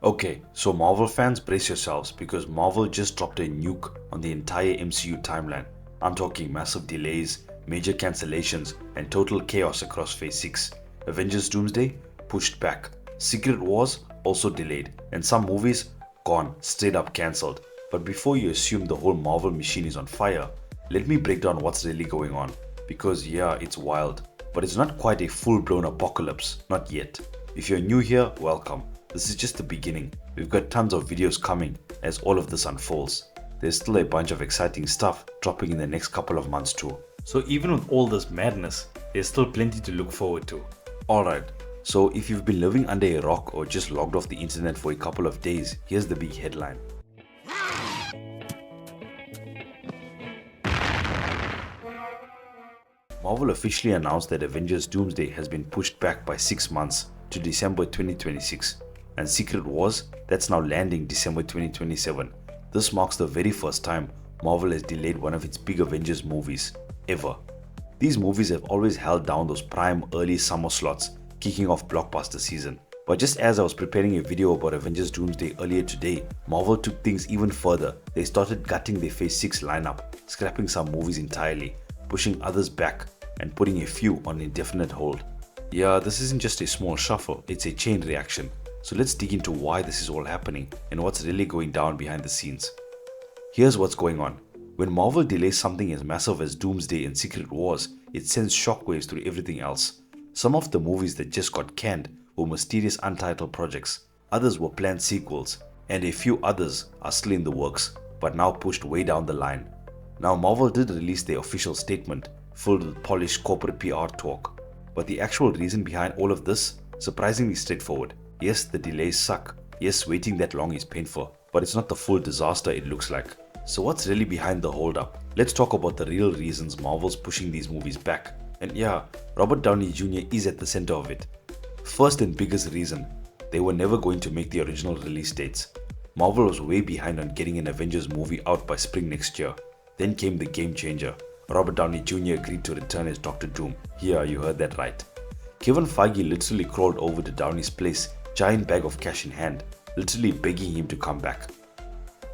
Okay, so Marvel fans, brace yourselves because Marvel just dropped a nuke on the entire MCU timeline. I'm talking massive delays, major cancellations, and total chaos across Phase 6. Avengers Doomsday pushed back, Secret Wars also delayed, and some movies gone, straight up cancelled. But before you assume the whole Marvel machine is on fire, let me break down what's really going on. Because yeah, it's wild, but it's not quite a full-blown apocalypse, not yet. If you're new here, welcome. This is just the beginning. We've got tons of videos coming as all of this unfolds. There's still a bunch of exciting stuff dropping in the next couple of months too. So even with all this madness, there's still plenty to look forward to. Alright, so if you've been living under a rock or just logged off the internet for a couple of days, here's the big headline. Marvel officially announced that Avengers Doomsday has been pushed back by 6 months to December 2026. And Secret Wars, that's now landing December 2027. This marks the very first time Marvel has delayed one of its big Avengers movies, ever. These movies have always held down those prime early summer slots, kicking off blockbuster season. But just as I was preparing a video about Avengers Doomsday earlier today, Marvel took things even further. They started gutting their Phase 6 lineup, scrapping some movies entirely, pushing others back, and putting a few on indefinite hold. Yeah, this isn't just a small shuffle, it's a chain reaction. So let's dig into why this is all happening and what's really going down behind the scenes. Here's what's going on. When Marvel delays something as massive as Doomsday and Secret Wars, it sends shockwaves through everything else. Some of the movies that just got canned were mysterious untitled projects, others were planned sequels, and a few others are still in the works, but now pushed way down the line. Now Marvel did release their official statement, filled with polished corporate PR talk, but the actual reason behind all of this, surprisingly straightforward. Yes, the delays suck. Yes, waiting that long is painful, but it's not the full disaster it looks like. So what's really behind the holdup? Let's talk about the real reasons Marvel's pushing these movies back. And yeah, Robert Downey Jr. is at the center of it. First and biggest reason, they were never going to make the original release dates. Marvel was way behind on getting an Avengers movie out by spring next year. Then came the game changer. Robert Downey Jr. agreed to return as Dr. Doom. Yeah, you heard that right. Kevin Feige literally crawled over to Downey's place, giant bag of cash in hand, literally begging him to come back.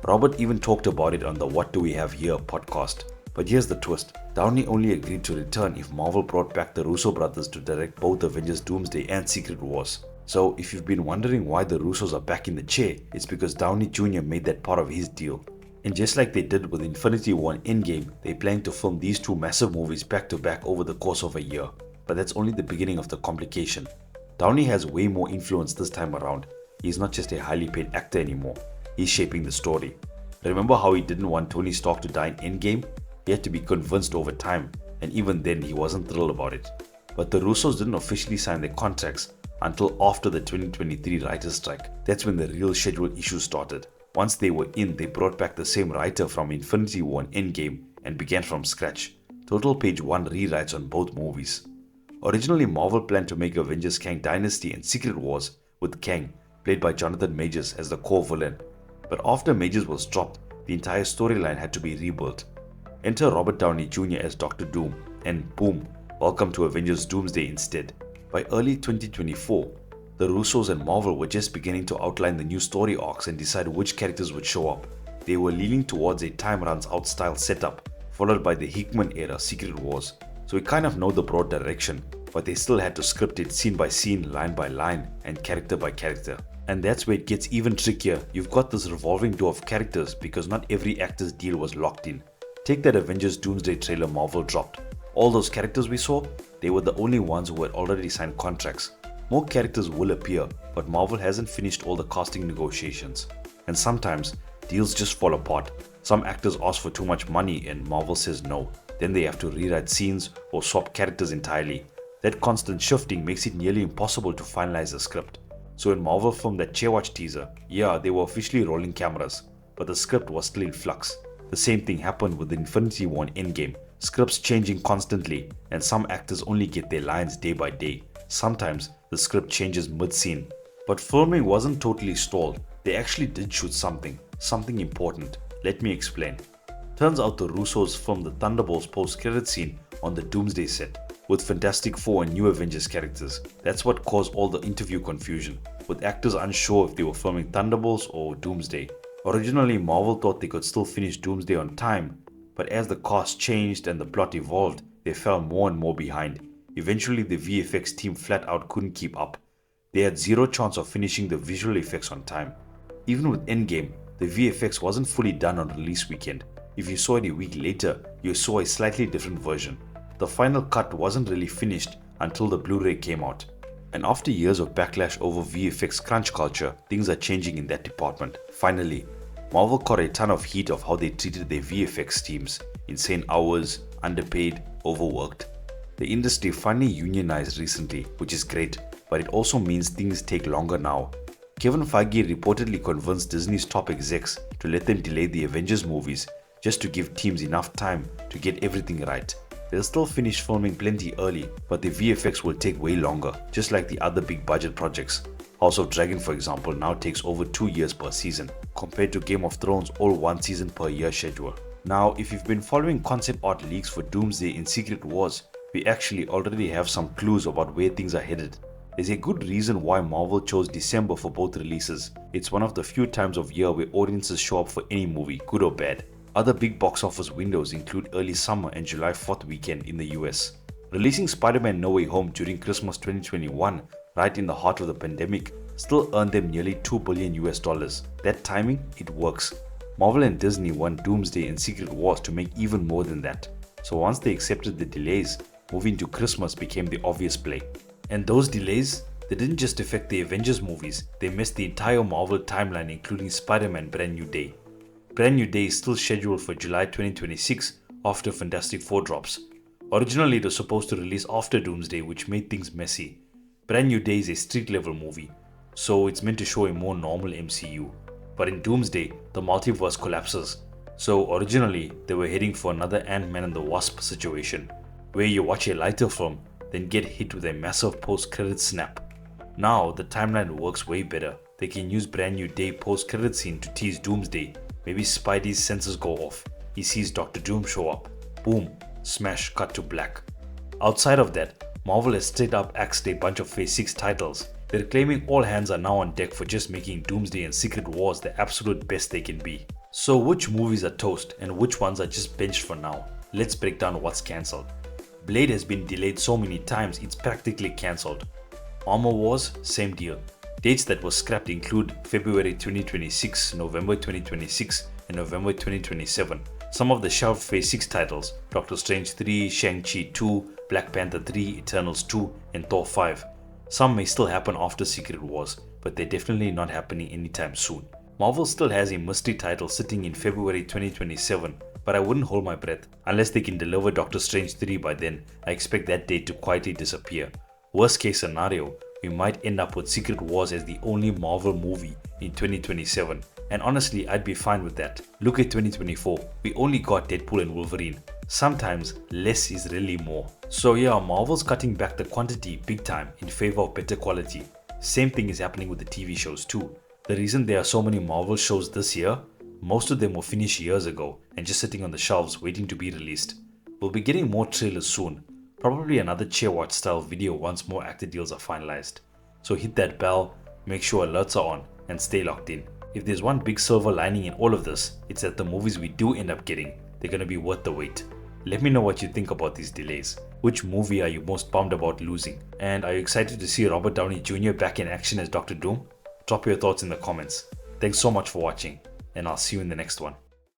Robert even talked about it on the What Do We Have Here podcast. But here's the twist. Downey only agreed to return if Marvel brought back the Russo Brothers to direct both Avengers Doomsday and Secret Wars. So if you've been wondering why the Russos are back in the chair, it's because Downey Jr. made that part of his deal. And just like they did with Infinity War and Endgame, they plan to film these two massive movies back to back over the course of a year. But that's only the beginning of the complication. Downey has way more influence this time around. He's not just a highly paid actor anymore. He's shaping the story. Remember how he didn't want Tony Stark to die in Endgame? He had to be convinced over time, and even then he wasn't thrilled about it. But the Russos didn't officially sign their contracts until after the 2023 writer's strike. That's when the real schedule issues started. Once they were in, they brought back the same writer from Infinity War and Endgame and began from scratch. Total page 1 rewrites on both movies. Originally, Marvel planned to make Avengers Kang Dynasty and Secret Wars with Kang, played by Jonathan Majors, as the core villain. But after Majors was dropped, the entire storyline had to be rebuilt. Enter Robert Downey Jr. as Dr. Doom, and boom, welcome to Avengers Doomsday instead. By early 2024, the Russos and Marvel were just beginning to outline the new story arcs and decide which characters would show up. They were leaning towards a time runs out style setup, followed by the Hickman era Secret Wars. So we kind of know the broad direction, but they still had to script it scene by scene, line by line, and character by character. And that's where it gets even trickier. You've got this revolving door of characters because not every actor's deal was locked in. Take that Avengers Doomsday trailer Marvel dropped. All those characters we saw, they were the only ones who had already signed contracts. More characters will appear, but Marvel hasn't finished all the casting negotiations. And sometimes, deals just fall apart. Some actors ask for too much money and Marvel says no. Then they have to rewrite scenes or swap characters entirely. That constant shifting makes it nearly impossible to finalize a script. So when Marvel filmed that Chairwatch teaser, yeah, they were officially rolling cameras, but the script was still in flux. The same thing happened with the Infinity War and Endgame. Scripts changing constantly, and some actors only get their lines day by day. Sometimes the script changes mid-scene. But filming wasn't totally stalled. They actually did shoot something important. Let me explain. Turns out the Russos filmed the Thunderbolts post-credit scene on the Doomsday set. with Fantastic Four and new Avengers characters. That's what caused all the interview confusion, with actors unsure if they were filming Thunderbolts or Doomsday. Originally, Marvel thought they could still finish Doomsday on time, but as the cast changed and the plot evolved, they fell more and more behind. Eventually, the VFX team flat out couldn't keep up. They had zero chance of finishing the visual effects on time. Even with Endgame, the VFX wasn't fully done on release weekend. If you saw it a week later, you saw a slightly different version. The final cut wasn't really finished until the Blu-ray came out. And after years of backlash over VFX crunch culture, things are changing in that department. Finally, Marvel caught a ton of heat of how they treated their VFX teams. Insane hours, underpaid, overworked. The industry finally unionized recently, which is great, but it also means things take longer now. Kevin Feige reportedly convinced Disney's top execs to let them delay the Avengers movies just to give teams enough time to get everything right. They'll still finish filming plenty early, but the VFX will take way longer, just like the other big budget projects. House of Dragon, for example, now takes over 2 years per season, compared to Game of Thrones' all 1 season per year schedule. Now, if you've been following concept art leaks for Doomsday in Secret Wars, we actually already have some clues about where things are headed. There's a good reason why Marvel chose December for both releases. It's one of the few times of year where audiences show up for any movie, good or bad. Other big box office windows include early summer and July 4th weekend in the US. Releasing Spider-Man No Way Home during Christmas 2021, right in the heart of the pandemic, still earned them nearly $2 billion US. That timing, it works. Marvel and Disney want Doomsday and Secret Wars to make even more than that. So once they accepted the delays, moving to Christmas became the obvious play. And those delays, they didn't just affect the Avengers movies, they messed the entire Marvel timeline including Spider-Man Brand New Day. Brand New Day is still scheduled for July 2026 after Fantastic Four drops. Originally it was supposed to release after Doomsday, which made things messy. Brand New Day is a street level movie, so it's meant to show a more normal MCU. But in Doomsday, the multiverse collapses. So originally they were heading for another Ant-Man and the Wasp situation, where you watch a lighter film, then get hit with a massive post-credit snap. Now the timeline works way better. They can use Brand New Day post-credit scene to tease Doomsday. Maybe Spidey's senses go off. He sees Dr. Doom show up. Boom, smash, cut to black. Outside of that, Marvel has straight up axed a bunch of Phase 6 titles. They're claiming all hands are now on deck for just making Doomsday and Secret Wars the absolute best they can be. So which movies are toast and which ones are just benched for now? Let's break down what's cancelled. Blade has been delayed so many times it's practically cancelled. Armor Wars, same deal. Dates that were scrapped include February 2026, November 2026 and November 2027. Some of the shelved Phase 6 titles, Doctor Strange 3, Shang-Chi 2, Black Panther 3, Eternals 2 and Thor 5. Some may still happen after Secret Wars, but they're definitely not happening anytime soon. Marvel still has a mystery title sitting in February 2027, but I wouldn't hold my breath. Unless they can deliver Doctor Strange 3 by then, I expect that date to quietly disappear. Worst case scenario, we might end up with Secret Wars as the only Marvel movie in 2027. And honestly, I'd be fine with that. Look at 2024, we only got Deadpool and Wolverine. Sometimes less is really more. So yeah, Marvel's cutting back the quantity big time in favor of better quality. Same thing is happening with the TV shows too. The reason there are so many Marvel shows this year, most of them were finished years ago and just sitting on the shelves waiting to be released. We'll be getting more trailers soon. Probably another cheer watch style video once more actor deals are finalized. So hit that bell, make sure alerts are on and stay locked in. If there's one big silver lining in all of this, it's that the movies we do end up getting, they're gonna be worth the wait. Let me know what you think about these delays. Which movie are you most bummed about losing? And are you excited to see Robert Downey Jr. back in action as Dr. Doom? Drop your thoughts in the comments. Thanks so much for watching, and I'll see you in the next one.